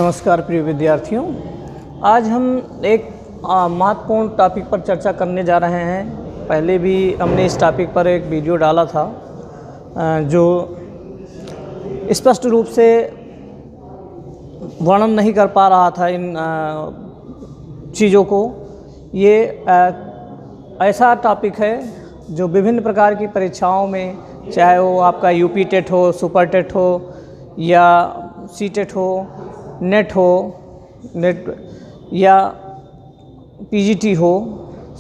नमस्कार प्रिय विद्यार्थियों, आज हम एक महत्वपूर्ण टॉपिक पर चर्चा करने जा रहे हैं। पहले भी हमने इस टॉपिक पर एक वीडियो डाला था जो स्पष्ट रूप से वर्णन नहीं कर पा रहा था इन चीज़ों को। ये ऐसा टॉपिक है जो विभिन्न प्रकार की परीक्षाओं में, चाहे वो आपका यूपी टेट हो, सुपर टेट हो या सी टेट हो, नेट या पीजीटी हो,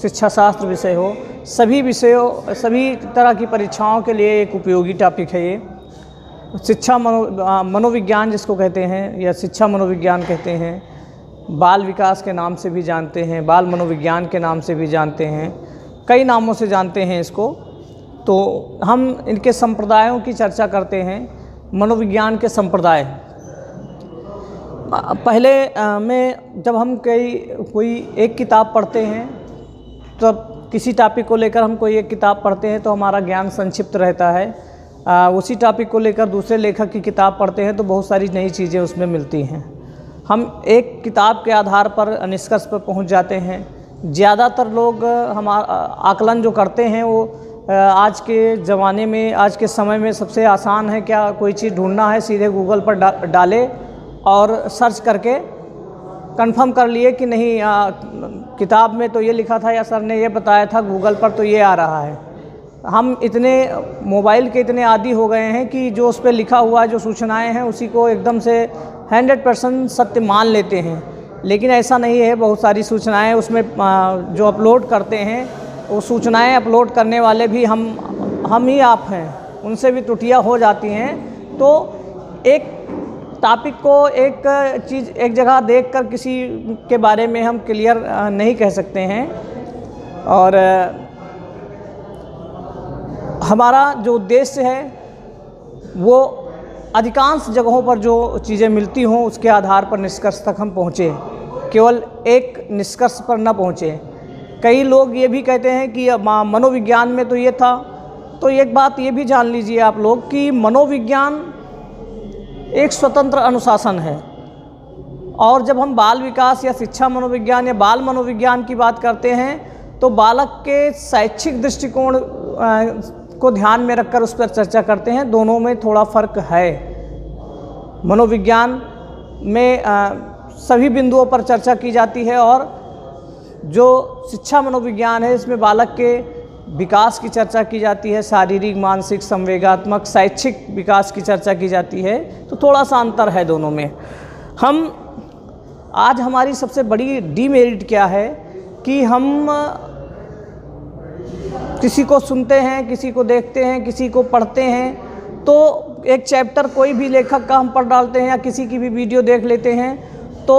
शिक्षा शास्त्र विषय हो, सभी तरह की परीक्षाओं के लिए एक उपयोगी टॉपिक है। ये शिक्षा मनोविज्ञान जिसको कहते हैं या शिक्षा मनोविज्ञान कहते हैं, बाल विकास के नाम से भी जानते हैं, बाल मनोविज्ञान के नाम से भी जानते हैं, कई नामों से जानते हैं इसको। तो हम इनके संप्रदायों की चर्चा करते हैं। मनोविज्ञान के संप्रदाय पहले में जब हम कोई एक किताब पढ़ते हैं, तब किसी टॉपिक को लेकर हम कोई एक किताब पढ़ते हैं तो हमारा ज्ञान संक्षिप्त रहता है। उसी टॉपिक को लेकर दूसरे लेखक की किताब पढ़ते हैं तो बहुत सारी नई चीज़ें उसमें मिलती हैं। हम एक किताब के आधार पर निष्कर्ष पर पहुंच जाते हैं। ज़्यादातर लोग हमारा आकलन जो करते हैं वो आज के ज़माने में, आज के समय में सबसे आसान है क्या, कोई चीज़ ढूंढना है सीधे गूगल पर डाले और सर्च करके कंफर्म कर लिए कि नहीं किताब में तो ये लिखा था या सर ने ये बताया था, गूगल पर तो ये आ रहा है। हम इतने मोबाइल के इतने आदी हो गए हैं कि जो उस पर लिखा हुआ जो सूचनाएं हैं उसी को एकदम से 100% सत्य मान लेते हैं। लेकिन ऐसा नहीं है। बहुत सारी सूचनाएं उसमें जो अपलोड करते हैं, वो सूचनाएं अपलोड करने वाले भी हम ही आप हैं, उनसे भी त्रुटियां हो जाती हैं। तो एक टॉपिक को एक जगह देखकर किसी के बारे में हम क्लियर नहीं कह सकते हैं। और हमारा जो उद्देश्य है वो अधिकांश जगहों पर जो चीज़ें मिलती हों उसके आधार पर निष्कर्ष तक हम पहुँचे, केवल एक निष्कर्ष पर न पहुँचे। कई लोग ये भी कहते हैं कि मनोविज्ञान में तो ये था। तो एक बात ये भी जान लीजिए आप लोग कि मनोविज्ञान एक स्वतंत्र अनुशासन है। और जब हम बाल विकास या शिक्षा मनोविज्ञान या बाल मनोविज्ञान की बात करते हैं तो बालक के शैक्षिक दृष्टिकोण को ध्यान में रखकर उस पर चर्चा करते हैं। दोनों में थोड़ा फ़र्क है। मनोविज्ञान में सभी बिंदुओं पर चर्चा की जाती है और जो शिक्षा मनोविज्ञान है इसमें बालक के विकास की चर्चा की जाती है, शारीरिक, मानसिक, संवेगात्मक, शैक्षिक विकास की चर्चा की जाती है। तो थोड़ा सा अंतर है दोनों में। आज हमारी सबसे बड़ी डीमेरिट क्या है कि हम किसी को सुनते हैं, किसी को देखते हैं, किसी को पढ़ते हैं, तो एक चैप्टर कोई भी लेखक का हम पढ़ डालते हैं या किसी की भी वीडियो देख लेते हैं तो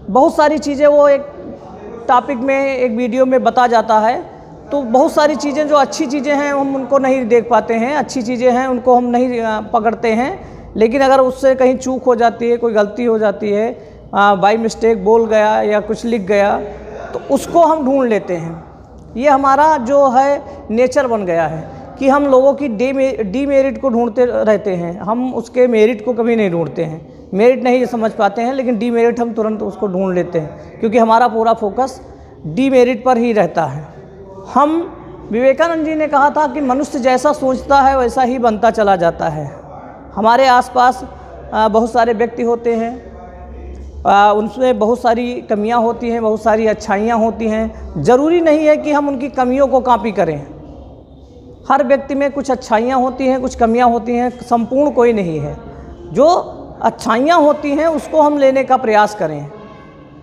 बहुत सारी चीज़ें वो एक टॉपिक में, एक वीडियो में बता जाता है। तो बहुत सारी चीज़ें जो अच्छी चीज़ें हैं हम उनको नहीं देख पाते हैं, अच्छी चीज़ें हैं उनको हम नहीं पकड़ते हैं। लेकिन अगर उससे कहीं चूक हो जाती है, कोई गलती हो जाती है, बाय मिस्टेक बोल गया या कुछ लिख गया, तो उसको हम ढूंढ लेते हैं। ये हमारा जो है नेचर बन गया है कि हम लोगों की डीमेरिट को ढूंढते रहते हैं, हम उसके मेरिट को कभी नहीं ढूंढते हैं। मेरिट नहीं समझ पाते हैं लेकिन डीमेरिट हम तुरंत उसको ढूंढ लेते हैं, क्योंकि हमारा पूरा फोकस डीमेरिट पर ही रहता है। विवेकानंद जी ने कहा था कि मनुष्य जैसा सोचता है वैसा ही बनता चला जाता है। हमारे आसपास बहुत सारे व्यक्ति होते हैं, उनमें बहुत सारी कमियां होती हैं, बहुत सारी अच्छाइयां होती हैं। ज़रूरी नहीं है कि हम उनकी कमियों को कॉपी करें। हर व्यक्ति में कुछ अच्छाइयां होती हैं, कुछ कमियां होती हैं, संपूर्ण कोई नहीं है। जो अच्छाइयां होती हैं उसको हम लेने का प्रयास करें,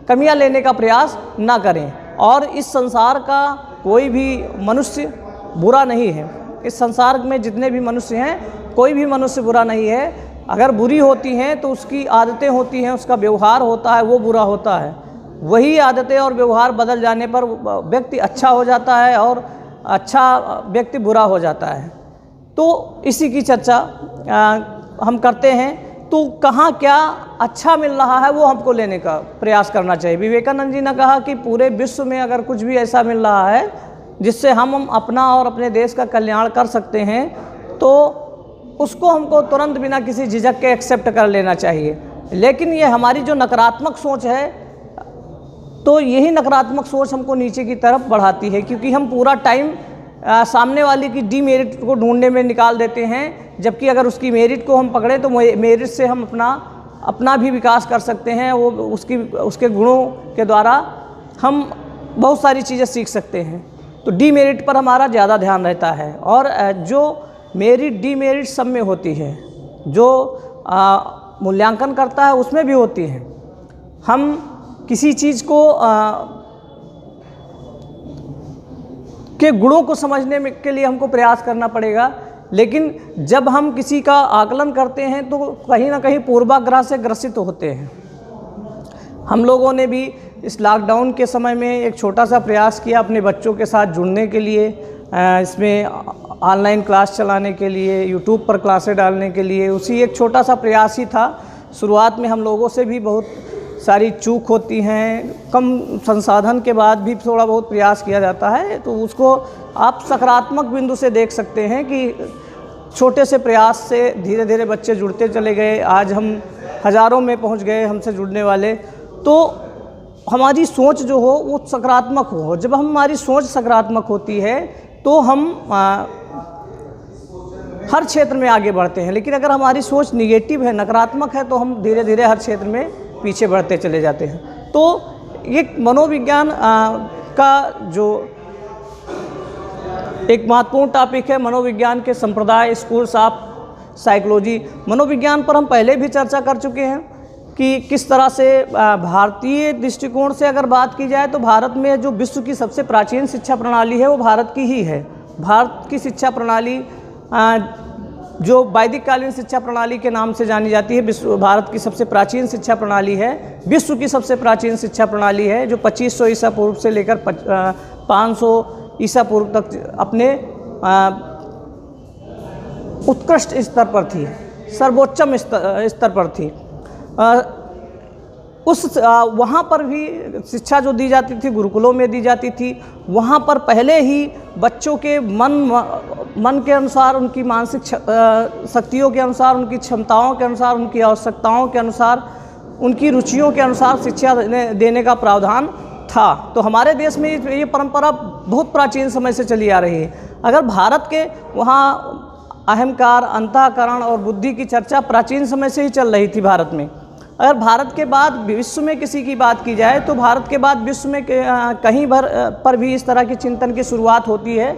कमियां लेने का प्रयास ना करें। और इस संसार का कोई भी मनुष्य बुरा नहीं है। इस संसार में जितने भी मनुष्य हैं कोई भी मनुष्य बुरा नहीं है। अगर बुरी होती हैं तो उसकी आदतें होती हैं, उसका व्यवहार होता है, वो बुरा होता है। वही आदतें और व्यवहार बदल जाने पर व्यक्ति अच्छा हो जाता है और अच्छा व्यक्ति बुरा हो जाता है। तो इसी की चर्चा हम करते हैं। तो कहाँ क्या अच्छा मिल रहा है वो हमको लेने का प्रयास करना चाहिए। विवेकानंद जी ने कहा कि पूरे विश्व में अगर कुछ भी ऐसा मिल रहा है जिससे हम अपना और अपने देश का कल्याण कर सकते हैं तो उसको हमको तुरंत बिना किसी झिझक के एक्सेप्ट कर लेना चाहिए। लेकिन ये हमारी जो नकारात्मक सोच है, तो यही नकारात्मक सोच हमको नीचे की तरफ बढ़ाती है, क्योंकि हम पूरा टाइम सामने वाले की डीमेरिट को ढूंढने में निकाल देते हैं, जबकि अगर उसकी मेरिट को हम पकड़ें तो मेरिट से हम अपना भी विकास कर सकते हैं। वो उसके गुणों के द्वारा हम बहुत सारी चीज़ें सीख सकते हैं। तो डीमेरिट पर हमारा ज़्यादा ध्यान रहता है, और जो मेरिट डीमेरिट सब में होती है, जो मूल्यांकन करता है उसमें भी होती है। हम किसी चीज़ को के गुणों को समझने में के लिए हमको प्रयास करना पड़ेगा, लेकिन जब हम किसी का आकलन करते हैं तो कहीं ना कहीं पूर्वाग्रह से ग्रसित होते हैं। हम लोगों ने भी इस लॉकडाउन के समय में एक छोटा सा प्रयास किया अपने बच्चों के साथ जुड़ने के लिए, इसमें ऑनलाइन क्लास चलाने के लिए, यूट्यूब पर क्लासें डालने के लिए। उसी एक छोटा सा प्रयास ही था। शुरुआत में हम लोगों से भी बहुत सारी चूक होती हैं, कम संसाधन के बाद भी थोड़ा बहुत प्रयास किया जाता है, तो उसको आप सकारात्मक बिंदु से देख सकते हैं कि छोटे से प्रयास से धीरे धीरे बच्चे जुड़ते चले गए। आज हम हज़ारों में पहुंच गए हमसे जुड़ने वाले। तो हमारी सोच जो हो वो सकारात्मक हो। जब हमारी सोच सकारात्मक होती है तो हम हर क्षेत्र में आगे बढ़ते हैं, लेकिन अगर हमारी सोच निगेटिव है, नकारात्मक है, तो हम धीरे धीरे हर क्षेत्र में पीछे बढ़ते चले जाते हैं। तो ये मनोविज्ञान का जो एक महत्वपूर्ण टॉपिक है, मनोविज्ञान के संप्रदाय, स्कूल्स ऑफ साइकोलॉजी। मनोविज्ञान पर हम पहले भी चर्चा कर चुके हैं कि किस तरह से भारतीय दृष्टिकोण से अगर बात की जाए तो भारत में जो विश्व की सबसे प्राचीन शिक्षा प्रणाली है वो भारत की ही है। भारत की शिक्षा प्रणाली जो वैदिक कालीन शिक्षा प्रणाली के नाम से जानी जाती है, भारत की सबसे प्राचीन शिक्षा प्रणाली है, विश्व की सबसे प्राचीन शिक्षा प्रणाली है, जो 2500 ईसा पूर्व से लेकर 500 ईसा पूर्व तक अपने उत्कृष्ट स्तर पर थी, सर्वोच्चम स्तर पर थी। वहाँ पर भी शिक्षा जो दी जाती थी गुरुकुलों में दी जाती थी। वहाँ पर पहले ही बच्चों के मन के अनुसार, उनकी मानसिक शक्तियों के अनुसार, उनकी क्षमताओं के अनुसार, उनकी आवश्यकताओं के अनुसार, उनकी रुचियों के अनुसार शिक्षा देने का प्रावधान था। तो हमारे देश में ये परंपरा बहुत प्राचीन समय से चली आ रही है। अगर भारत के वहाँ अहंकार, अंतःकरण और बुद्धि की चर्चा प्राचीन समय से ही चल रही थी भारत में। अगर भारत के बाद विश्व में किसी की बात की जाए तो भारत के बाद विश्व में कहीं भर पर भी इस तरह के चिंतन की शुरुआत होती है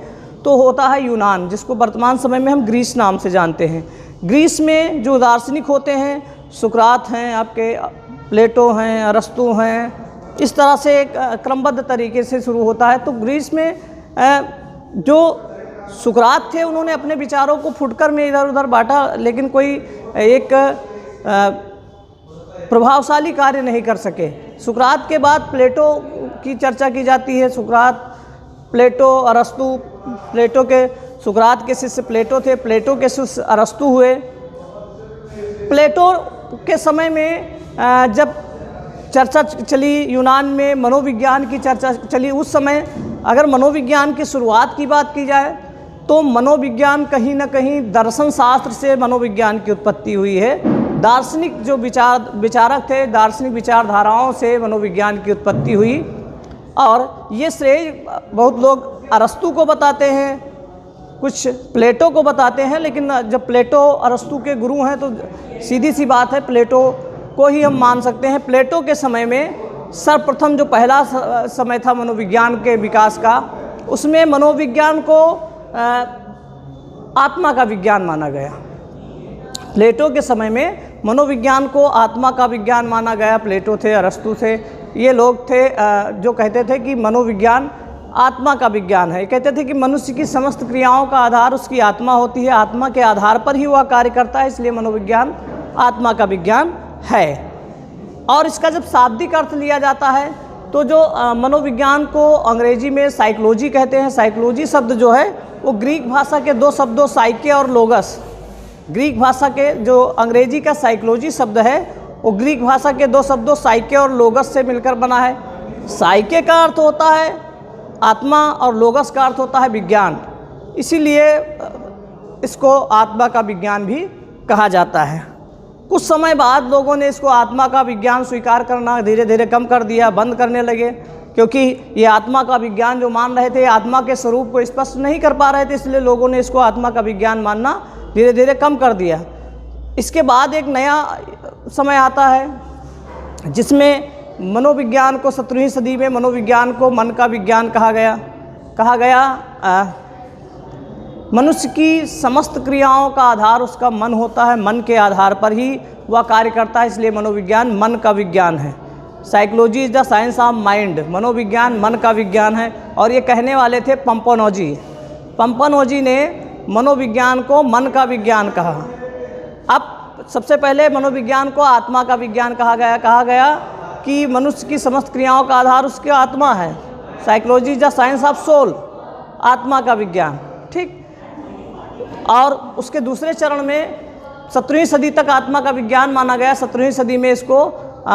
तो होता है यूनान, जिसको वर्तमान समय में हम ग्रीस नाम से जानते हैं। ग्रीस में जो दार्शनिक होते हैं, सुकरात हैं, आपके प्लेटो हैं, अरस्तु हैं, इस तरह से एक क्रमबद्ध तरीके से शुरू होता है। तो ग्रीस में जो सुकरात थे उन्होंने अपने विचारों को फुटकर में इधर उधर बांटा, लेकिन कोई एक प्रभावशाली कार्य नहीं कर सके। सुकरात के बाद प्लेटो की चर्चा की जाती है। सुकरात, प्लेटो, अरस्तु, प्लेटो के सुकरात के शिष्य प्लेटो थे, प्लेटो के शिष्य अरस्तु हुए। प्लेटो के समय में जब चर्चा चली यूनान में, मनोविज्ञान की चर्चा चली, उस समय अगर मनोविज्ञान की शुरुआत की बात की जाए तो मनोविज्ञान कहीं ना कहीं दर्शन शास्त्र से मनोविज्ञान की उत्पत्ति हुई है। दार्शनिक जो विचारक थे, दार्शनिक विचारधाराओं से मनोविज्ञान की उत्पत्ति हुई। और ये श्रेय बहुत लोग अरस्तु को बताते हैं, कुछ प्लेटो को बताते हैं, लेकिन जब प्लेटो अरस्तु के गुरु हैं तो सीधी सी बात है प्लेटो को ही हम मान सकते हैं। प्लेटो के समय में सर्वप्रथम जो पहला समय था मनोविज्ञान के विकास का, उसमें मनोविज्ञान को आत्मा का विज्ञान माना गया। प्लेटो के समय में मनोविज्ञान को आत्मा का विज्ञान माना गया। प्लेटो थे, अरस्तु थे, ये लोग थे जो कहते थे कि मनोविज्ञान आत्मा का विज्ञान है। कहते थे कि मनुष्य की समस्त क्रियाओं का आधार उसकी आत्मा होती है, आत्मा के आधार पर ही वह कार्य करता है, इसलिए मनोविज्ञान आत्मा का विज्ञान है। और इसका जब शाब्दिक अर्थ लिया जाता है तो जो मनोविज्ञान को अंग्रेजी में साइकोलॉजी कहते हैं। साइकोलॉजी शब्द जो है वो ग्रीक भाषा के दो शब्दों साइके और लोगस, ग्रीक भाषा के जो अंग्रेजी का साइकोलॉजी शब्द है वो ग्रीक भाषा के दो शब्दों साइके और लोगस से मिलकर बना है। साइके का अर्थ होता है आत्मा और लोगस का अर्थ होता है विज्ञान, इसीलिए इसको आत्मा का विज्ञान भी कहा जाता है। कुछ समय बाद लोगों ने इसको आत्मा का विज्ञान स्वीकार करना धीरे धीरे कम कर दिया, बंद करने लगे, क्योंकि ये आत्मा का विज्ञान जो मान रहे थे आत्मा के स्वरूप को स्पष्ट नहीं कर पा रहे थे, इसलिए लोगों ने इसको आत्मा का विज्ञान मानना धीरे धीरे कम कर दिया। इसके बाद एक नया समय आता है जिसमें मनोविज्ञान को 17वीं सदी में मनोविज्ञान को मन का विज्ञान कहा गया। मनुष्य की समस्त क्रियाओं का आधार उसका मन होता है, मन के आधार पर ही वह कार्य करता है, इसलिए मनोविज्ञान मन का विज्ञान है। Psychology is the science of mind, मनोविज्ञान मन का विज्ञान है। और ये कहने वाले थे पंपानोजी। पंपानोजी ने मनोविज्ञान को मन का विज्ञान कहा। अब सबसे पहले मनोविज्ञान को आत्मा का विज्ञान कहा गया कि मनुष्य की समस्त क्रियाओं का आधार उसकी आत्मा है। Psychology is the science of soul, आत्मा का विज्ञान, ठीक। और उसके दूसरे चरण में 17वीं सदी तक आत्मा का विज्ञान माना गया। 17वीं सदी में इसको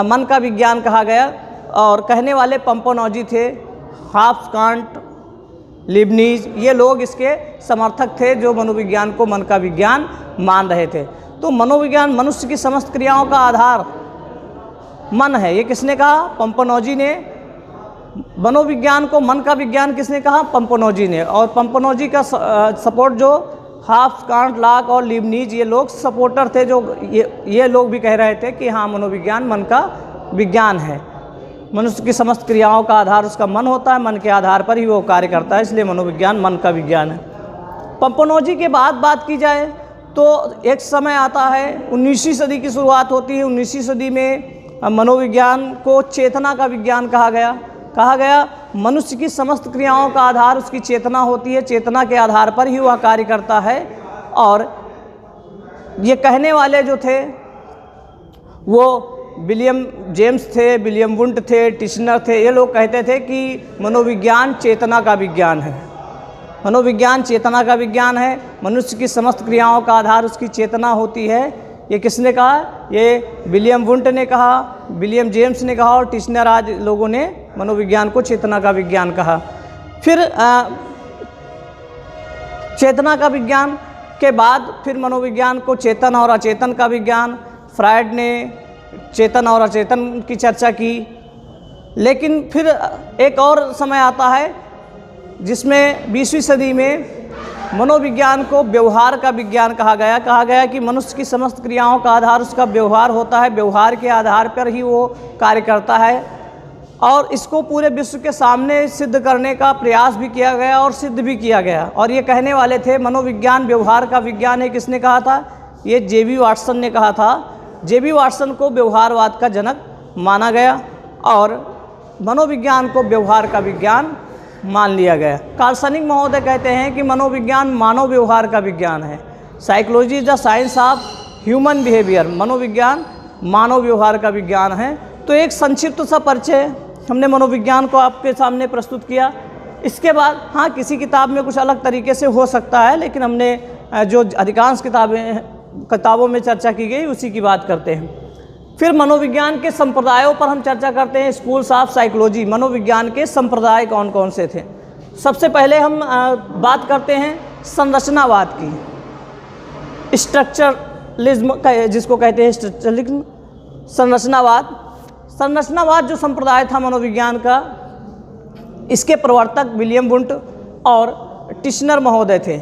मन का विज्ञान कहा गया। और कहने वाले पंपानोजी थे, हाब्स, कांट, लिबनीज, ये लोग इसके समर्थक थे जो मनोविज्ञान को मन का विज्ञान मान रहे थे। तो मनोविज्ञान मनुष्य की समस्त क्रियाओं का आधार मन है, ये किसने कहा? पंपानोजी ने। मनोविज्ञान को मन का विज्ञान किसने कहा? पंपानोजी ने। और पंपानोजी का सपोर्ट जो हाब्स, कांट, लॉक और लिबनीज, ये लोग सपोर्टर थे, जो ये लोग भी कह रहे थे कि हाँ, मनोविज्ञान मन का विज्ञान है। मनुष्य की समस्त क्रियाओं का आधार उसका मन होता है, मन के आधार पर ही वो कार्य करता है, इसलिए मनोविज्ञान मन का विज्ञान है। पंपानोजी के बाद बात की जाए तो एक समय आता है, 19वीं सदी की शुरुआत होती है। 19वीं सदी में मनोविज्ञान को चेतना का विज्ञान कहा गया। मनुष्य की समस्त क्रियाओं का आधार उसकी चेतना होती है, चेतना के आधार पर ही वह कार्य करता है। और ये कहने वाले जो थे वो विलियम जेम्स थे, विलियम वुंट थे, टिश्नर थे। ये लोग कहते थे कि मनोविज्ञान चेतना का विज्ञान है। मनोविज्ञान चेतना का विज्ञान है, मनुष्य की समस्त क्रियाओं का आधार उसकी चेतना होती है। ये किसने कहा? ये विलियम वुंट ने कहा, विलियम जेम्स ने कहा और टिश्नर आज लोगों ने मनोविज्ञान को चेतना का विज्ञान कहा। फिर चेतना का विज्ञान के बाद फिर मनोविज्ञान को चेतन और अचेतन का विज्ञान, फ्रायड ने चेतन और अचेतन की चर्चा की। लेकिन फिर एक और समय आता है जिसमें 20वीं सदी में मनोविज्ञान को व्यवहार का विज्ञान कहा गया कि मनुष्य की समस्त क्रियाओं का आधार उसका व्यवहार होता है, व्यवहार के आधार पर ही वो कार्य करता है। और इसको पूरे विश्व के सामने सिद्ध करने का प्रयास भी किया गया और सिद्ध भी किया गया। और ये कहने वाले थे मनोविज्ञान व्यवहार का विज्ञान है। किसने कहा था? ये जे.बी. वाटसन ने कहा था। जे.बी. वाटसन को व्यवहारवाद का जनक माना गया और मनोविज्ञान को व्यवहार का विज्ञान मान लिया गया। कार्लसनिक महोदय कहते हैं कि मनोविज्ञान मानव व्यवहार का विज्ञान है। Psychology is the science of human behaviour, मनोविज्ञान मानव व्यवहार का विज्ञान है। तो एक संक्षिप्त सा परिचय हमने मनोविज्ञान को आपके सामने प्रस्तुत किया। इसके बाद हाँ, किसी किताब में कुछ अलग तरीके से हो सकता है, लेकिन हमने जो अधिकांश किताबों में चर्चा की गई उसी की बात करते हैं। फिर मनोविज्ञान के संप्रदायों पर हम चर्चा करते हैं। स्कूल्स ऑफ साइकोलॉजी, मनोविज्ञान के संप्रदाय कौन कौन से थे। सबसे पहले हम बात करते हैं संरचनावाद की, स्ट्रक्चरलिज्म जिसको कहते हैं स्ट्रक्चरलिज्म, संरचनावाद जो संप्रदाय था मनोविज्ञान का, इसके प्रवर्तक विलियम वुंट और टिश्नर महोदय थे।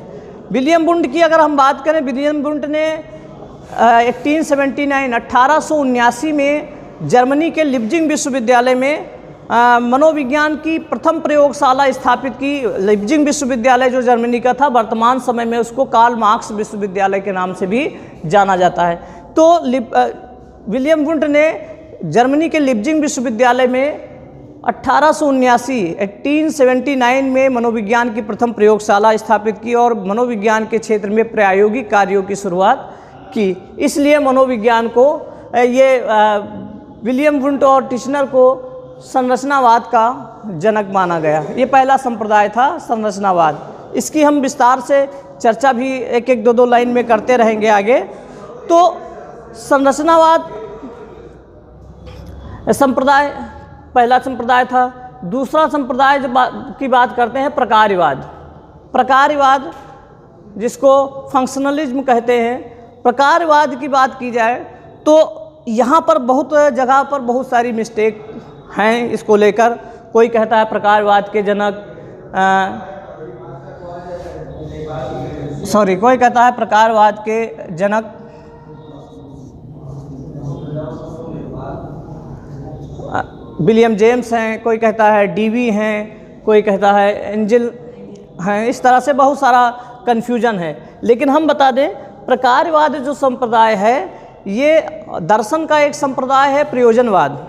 विलियम वुंट की अगर हम बात करें, विलियम वुंट ने 1879 में जर्मनी के लिप्जिग विश्वविद्यालय में मनोविज्ञान की प्रथम प्रयोगशाला स्थापित की। लिप्जिग विश्वविद्यालय जो जर्मनी का था, वर्तमान समय में उसको कार्ल मार्क्स विश्वविद्यालय के नाम से भी जाना जाता है। तो विलियम वुंट ने जर्मनी के लिप्जिग विश्वविद्यालय में 1879 में मनोविज्ञान की प्रथम प्रयोगशाला स्थापित की और मनोविज्ञान के क्षेत्र में प्रायोगिक कार्यों की शुरुआत की। इसलिए मनोविज्ञान को विलियम वुंट और टिश्नर को संरचनावाद का जनक माना गया। ये पहला संप्रदाय था संरचनावाद। इसकी हम विस्तार से चर्चा भी एक एक दो लाइन में करते रहेंगे आगे। तो संरचनावाद संप्रदाय पहला संप्रदाय था। दूसरा संप्रदाय की बात करते हैं प्रकारवाद जिसको फंक्शनलिज्म कहते हैं। प्रकारवाद की बात की जाए तो यहाँ पर बहुत जगह पर बहुत सारी मिस्टेक हैं इसको लेकर। कोई कहता है प्रकारवाद के जनक कोई कहता है प्रकारवाद के जनक विलियम जेम्स हैं, कोई कहता है डीवी हैं, कोई कहता है एंजिल हैं। इस तरह से बहुत सारा कन्फ्यूजन है। लेकिन हम बता दें, प्रकारवाद जो संप्रदाय है ये दर्शन का एक संप्रदाय है, प्रयोजनवाद।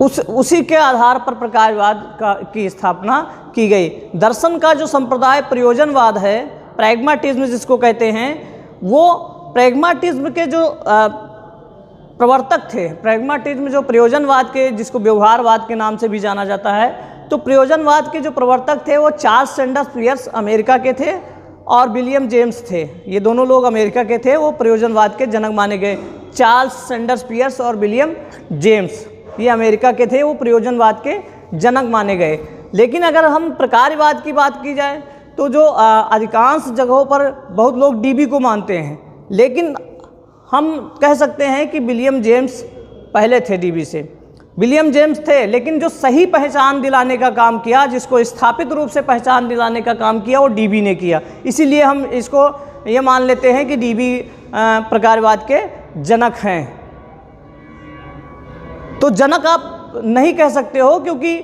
उसी के आधार पर प्रकारवाद की स्थापना की गई। दर्शन का जो संप्रदाय प्रयोजनवाद है, प्रैग्माटिज्म जिसको कहते हैं, वो प्रैग्माटिज्म के जो प्रवर्तक थे, प्रैग्माटिज्म जो प्रयोजनवाद के, जिसको व्यवहारवाद के नाम से भी जाना जाता है, तो प्रयोजनवाद के जो प्रवर्तक थे वो चार्ल्स सैंडर्स पियर्स अमेरिका के थे और विलियम जेम्स थे। ये दोनों लोग अमेरिका के थे, वो प्रयोजनवाद के जनक माने गए। चार्ल्स सैंडर्स पियर्स और विलियम जेम्स ये अमेरिका के थे, वो प्रयोजनवाद के जनक माने गए। लेकिन अगर हम प्रकारवाद की बात की जाए तो जो अधिकांश जगहों पर बहुत लोग डीबी को मानते हैं, लेकिन हम कह सकते हैं कि विलियम जेम्स पहले थे डीबी से। विलियम जेम्स थे, लेकिन जो सही पहचान दिलाने का काम किया, जिसको स्थापित रूप से पहचान दिलाने का काम किया, वो डीबी ने किया। इसीलिए हम इसको ये मान लेते हैं कि डीबी प्रकारवाद के जनक हैं। तो जनक आप नहीं कह सकते हो, क्योंकि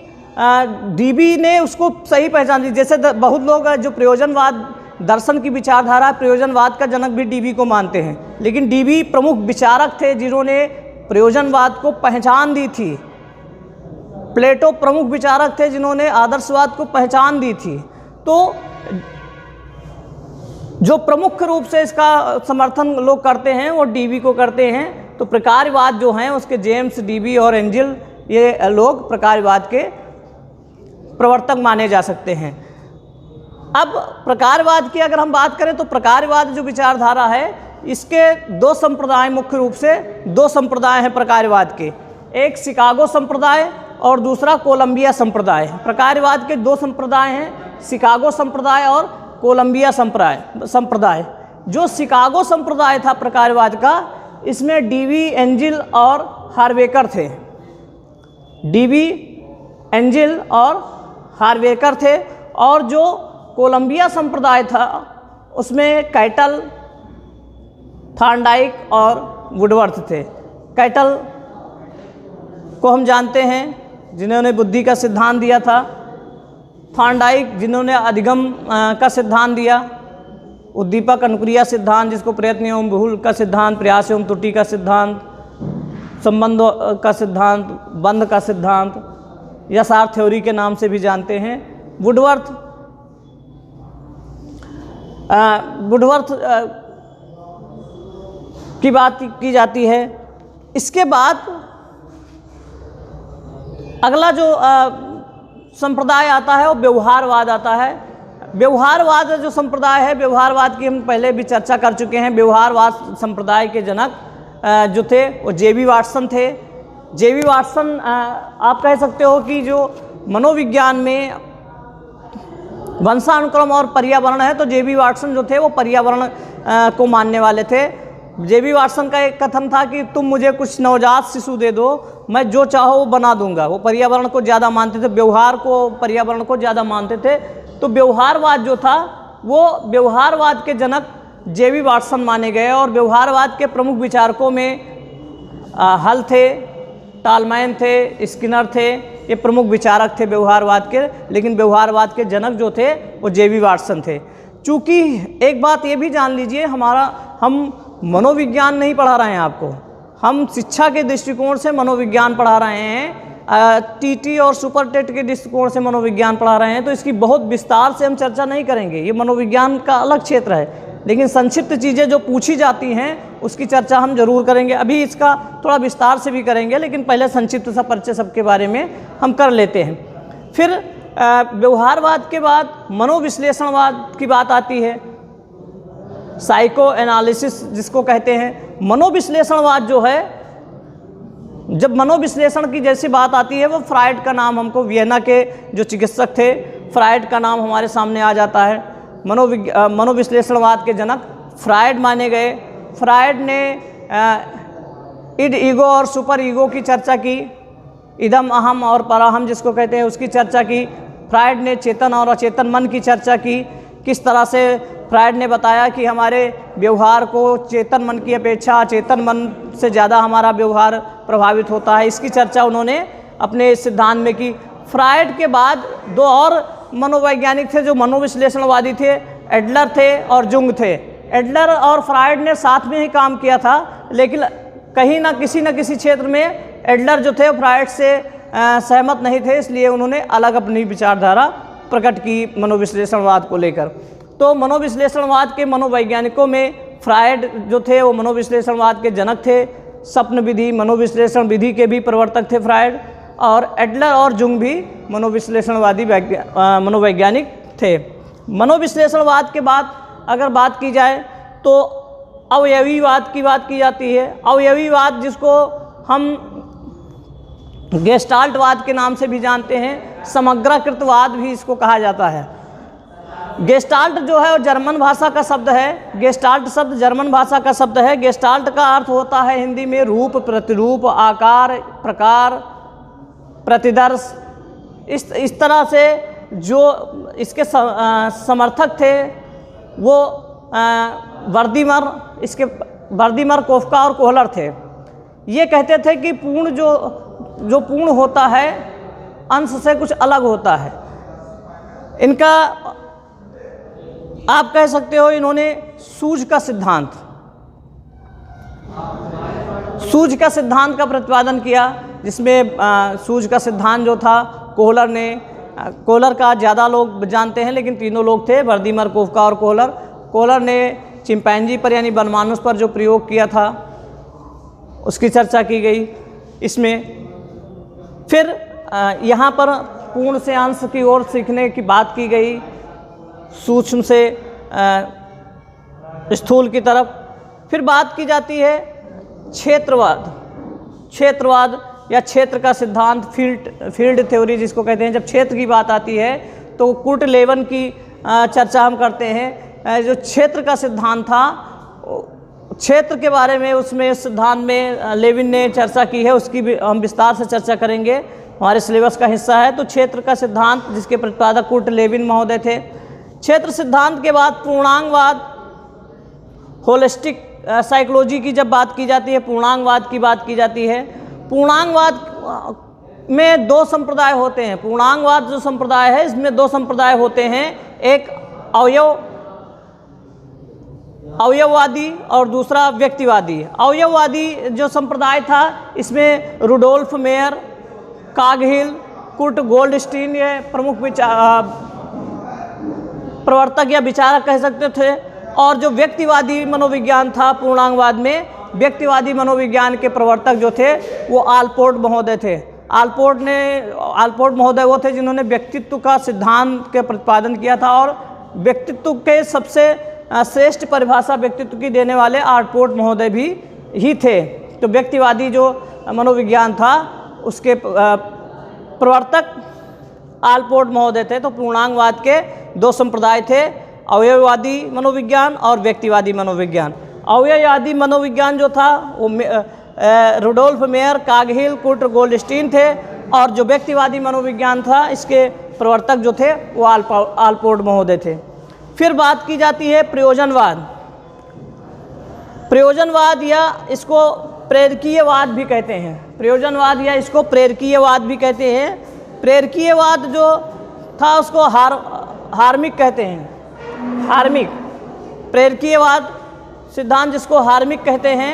डीबी ने उसको सही पहचान दी। जैसे बहुत लोग जो प्रयोजनवाद दर्शन की विचारधारा, प्रयोजनवाद का जनक भी डीबी को मानते हैं, लेकिन डीबी प्रमुख विचारक थे जिन्होंने प्रयोजनवाद को पहचान दी थी। प्लेटो प्रमुख विचारक थे जिन्होंने आदर्शवाद को पहचान दी थी। तो जो प्रमुख रूप से इसका समर्थन लोग करते हैं वो डीबी को करते हैं। तो प्रकारवाद जो हैं उसके जेम्स, डीबी और एंजिल, ये लोग प्रकारवाद के प्रवर्तक माने जा सकते हैं। अब प्रकारवाद की अगर हम बात करें तो प्रकारवाद जो विचारधारा है, इसके दो संप्रदाय, मुख्य रूप से दो संप्रदाय हैं प्रकारवाद के। एक शिकागो संप्रदाय और दूसरा कोलंबिया संप्रदाय। प्रकारवाद के दो संप्रदाय हैं, शिकागो संप्रदाय और कोलंबिया संप्रदाय। जो शिकागो संप्रदाय था प्रकारवाद का, इसमें डीवी, एंजिल और हार्वेकर थे। डीवी, एंजिल और हार्वेकर थे। और जो कोलंबिया संप्रदाय था उसमें कैटल, थॉर्नडाइक और वुडवर्थ थे। कैटल को हम जानते हैं जिन्होंने बुद्धि का सिद्धांत दिया था, थॉर्नडाइक जिन्होंने अधिगम का सिद्धांत दिया, उद्दीपक अनुक्रिया सिद्धांत जिसको प्रयत्न एवं भूल का सिद्धांत, प्रयास एवं त्रुटि का सिद्धांत, संबंध का सिद्धांत, बंध का सिद्धांत, यथार्थ थ्योरी के नाम से भी जानते हैं। वुडवर्थ की बात की जाती है। इसके बाद अगला जो संप्रदाय आता है वो व्यवहारवाद आता है। व्यवहारवाद जो संप्रदाय है, व्यवहारवाद की हम पहले भी चर्चा कर चुके हैं। व्यवहारवाद संप्रदाय के जनक जो थे वो जेबी वाटसन थे। जेबी वाटसन आप कह सकते हो कि जो मनोविज्ञान में वंशानुक्रम और पर्यावरण है, तो जेबी वाटसन जो थे वो पर्यावरण को मानने वाले थे। जेबी वाटसन का एक कथन था कि तुम मुझे कुछ नवजात शिशु दे दो, मैं जो चाहो वो बना दूंगा। वो पर्यावरण को ज़्यादा मानते थे, व्यवहार को, पर्यावरण को ज़्यादा मानते थे। तो व्यवहारवाद जो था वो व्यवहारवाद के जनक जेबी वाटसन माने गए। और व्यवहारवाद के प्रमुख विचारकों में हल थे, टालमैन थे, स्किनर थे, ये प्रमुख विचारक थे व्यवहारवाद के। लेकिन व्यवहारवाद के जनक जो थे वो जेबी वाटसन थे। चूँकि एक बात ये भी जान लीजिए, हम मनोविज्ञान नहीं पढ़ा रहे हैं आपको, हम शिक्षा के दृष्टिकोण से मनोविज्ञान पढ़ा रहे हैं। टीटी और सुपर टेट के दृष्टिकोण से मनोविज्ञान पढ़ा रहे हैं। तो इसकी बहुत विस्तार से हम चर्चा नहीं करेंगे, ये मनोविज्ञान का अलग क्षेत्र है। लेकिन संक्षिप्त चीज़ें जो पूछी जाती हैं उसकी चर्चा हम जरूर करेंगे। अभी इसका थोड़ा विस्तार से भी करेंगे, लेकिन पहले संक्षिप्त सा परिचय सबके बारे में हम कर लेते हैं। फिर व्यवहारवाद के बाद मनोविश्लेषणवाद की बात आती है, साइको एनालिसिस जिसको कहते हैं। मनोविश्लेषणवाद जो है, जब मनोविश्लेषण की जैसी बात आती है, वो फ्राइड का नाम हमको, वियना के जो चिकित्सक थे, फ्राइड का नाम हमारे सामने आ जाता है। मनोविश्लेषणवाद के जनक फ्राइड माने गए। फ्रायड ने इड, ईगो और सुपर ईगो की चर्चा की। इदम, अहम और पराहम जिसको कहते हैं, उसकी चर्चा की। फ्रायड ने चेतन और अचेतन मन की चर्चा की। किस तरह से फ्रायड ने बताया कि हमारे व्यवहार को चेतन मन की अपेक्षा अचेतन मन से ज़्यादा हमारा व्यवहार प्रभावित होता है, इसकी चर्चा उन्होंने अपने सिद्धांत में की। फ्रायड के बाद दो और मनोवैज्ञानिक थे जो मनोविश्लेषणवादी थे, एडलर थे और जुंग थे। एडलर और फ्रायड ने साथ में ही काम किया था, लेकिन कहीं ना किसी क्षेत्र में एडलर जो थे फ्रायड से सहमत नहीं थे, इसलिए उन्होंने अलग अपनी विचारधारा प्रकट की मनोविश्लेषणवाद को लेकर। तो मनोविश्लेषणवाद के मनोवैज्ञानिकों में फ्रायड जो थे वो मनोविश्लेषणवाद के जनक थे। स्वप्न विधि, मनोविश्लेषण विधि के भी प्रवर्तक थे फ्रायड, और एडलर और जुंग भी मनोविश्लेषणवादी मनोवैज्ञानिक थे। मनोविश्लेषणवाद के बाद अगर बात की जाए तो अवयवीवाद की बात की जाती है। अवयवीवाद जिसको हम गेस्टाल्टवाद के नाम से भी जानते हैं, समग्रकृतवाद भी इसको कहा जाता है। गेस्टाल्ट जो है वो जर्मन भाषा का शब्द है। गेस्टाल्ट शब्द जर्मन भाषा का शब्द है। गेस्टाल्ट का अर्थ होता है हिंदी में रूप, प्रतिरूप, आकार, प्रकार, प्रतिदर्श। इस तरह से जो इसके समर्थक थे वो वर्दीमर, कोफका और कोहलर थे। ये कहते थे कि पूर्ण जो पूर्ण होता है अंश से कुछ अलग होता है। इनका आप कह सकते हो इन्होंने सूझ का सिद्धांत का प्रतिपादन किया, जिसमें सूझ का सिद्धांत जो था कोहलर का ज़्यादा लोग जानते हैं, लेकिन तीनों लोग थे, वर्दीमर, कोफका और कोहलर। कोहलर ने चिंपैंजी पर यानी वनमानुष पर जो प्रयोग किया था उसकी चर्चा की गई इसमें। फिर यहाँ पर पूर्ण से अंश की ओर सीखने की बात की गई, सूक्ष्म से स्थूल की तरफ। फिर बात की जाती है क्षेत्रवाद या क्षेत्र का सिद्धांत, फील्ड थ्योरी जिसको कहते हैं। जब क्षेत्र की बात आती है तो कुर्ट लेवन की चर्चा हम करते हैं। जो क्षेत्र का सिद्धांत था, क्षेत्र के बारे में उसमें सिद्धांत में लेविन ने चर्चा की है, उसकी भी हम विस्तार से चर्चा करेंगे, हमारे सिलेबस का हिस्सा है। तो क्षेत्र का सिद्धांत जिसके प्रतिपादक कुर्ट लेविन महोदय थे। क्षेत्र सिद्धांत के बाद पूर्णांगवाद, होलिस्टिक साइकोलॉजी की जब बात की जाती है, पूर्णांगवाद की बात की जाती है। पूर्णांगवाद में दो संप्रदाय होते हैं। पूर्णांगवाद जो संप्रदाय है इसमें दो संप्रदाय होते हैं, एक अवयववादी और दूसरा व्यक्तिवादी। अवयववादी जो संप्रदाय था इसमें रुडोल्फ मेयर, कागहिल, कुर्ट गोल्डस्टीन ये प्रमुख प्रवर्तक या विचारक कह सकते थे। और जो व्यक्तिवादी मनोविज्ञान था पूर्णांगवाद में, व्यक्तिवादी मनोविज्ञान के प्रवर्तक जो थे वो आलपोर्ट महोदय थे। आलपोर्ट महोदय वो थे जिन्होंने व्यक्तित्व का सिद्धांत के प्रतिपादन किया था, और व्यक्तित्व के सबसे श्रेष्ठ परिभाषा व्यक्तित्व की देने वाले आलपोर्ट महोदय भी ही थे। तो व्यक्तिवादी जो मनोविज्ञान था उसके प्रवर्तक आलपोर्ट महोदय थे। तो पूर्णांगवाद के दो संप्रदाय थे, अवयववादी मनोविज्ञान और व्यक्तिवादी मनोविज्ञान। अवयववादी मनोविज्ञान जो था वो रुडोल्फ मेयर, कागहिल, कुर्ट गोल्डस्टीन थे, और जो व्यक्तिवादी मनोविज्ञान था इसके प्रवर्तक जो थे वो आलपोर्ट महोदय थे। फिर बात की जाती है प्रयोजनवाद या इसको प्रेरकीयवाद भी कहते हैं। प्रयोजनवाद या इसको प्रेरकीयवाद भी कहते हैं। प्रेरकीयवाद जो था उसको हार्मिक कहते हैं। हार्मिक प्रेरकीयवाद सिद्धांत जिसको हार्मिक कहते हैं।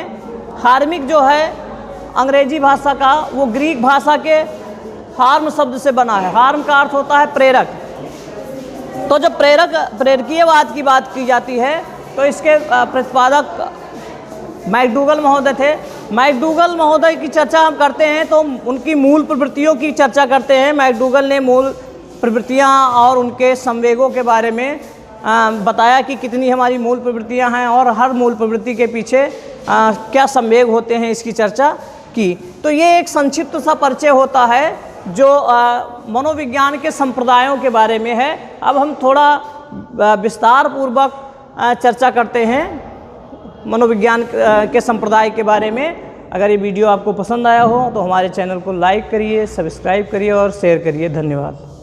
हार्मिक जो है अंग्रेजी भाषा का, वो ग्रीक भाषा के हार्म शब्द से बना है। हार्म का अर्थ होता है प्रेरक। तो जब प्रेरकीयवाद की बात की जाती है तो इसके प्रतिपादक मैकडूगल महोदय थे। मैकडूगल महोदय की चर्चा हम करते हैं तो उनकी मूल प्रवृत्तियों की चर्चा करते हैं। मैकडूगल ने मूल प्रवृत्तियां और उनके संवेगों के बारे में बताया कि कितनी हमारी मूल प्रवृत्तियां हैं और हर मूल प्रवृत्ति के पीछे क्या संवेग होते हैं, इसकी चर्चा की। तो ये एक संक्षिप्त सा परिचय होता है जो मनोविज्ञान के संप्रदायों के बारे में है। अब हम थोड़ा विस्तार पूर्वक चर्चा करते हैं मनोविज्ञान के संप्रदाय के बारे में। अगर ये वीडियो आपको पसंद आया हो तो हमारे चैनल को लाइक करिए, सब्सक्राइब करिए और शेयर करिए। धन्यवाद।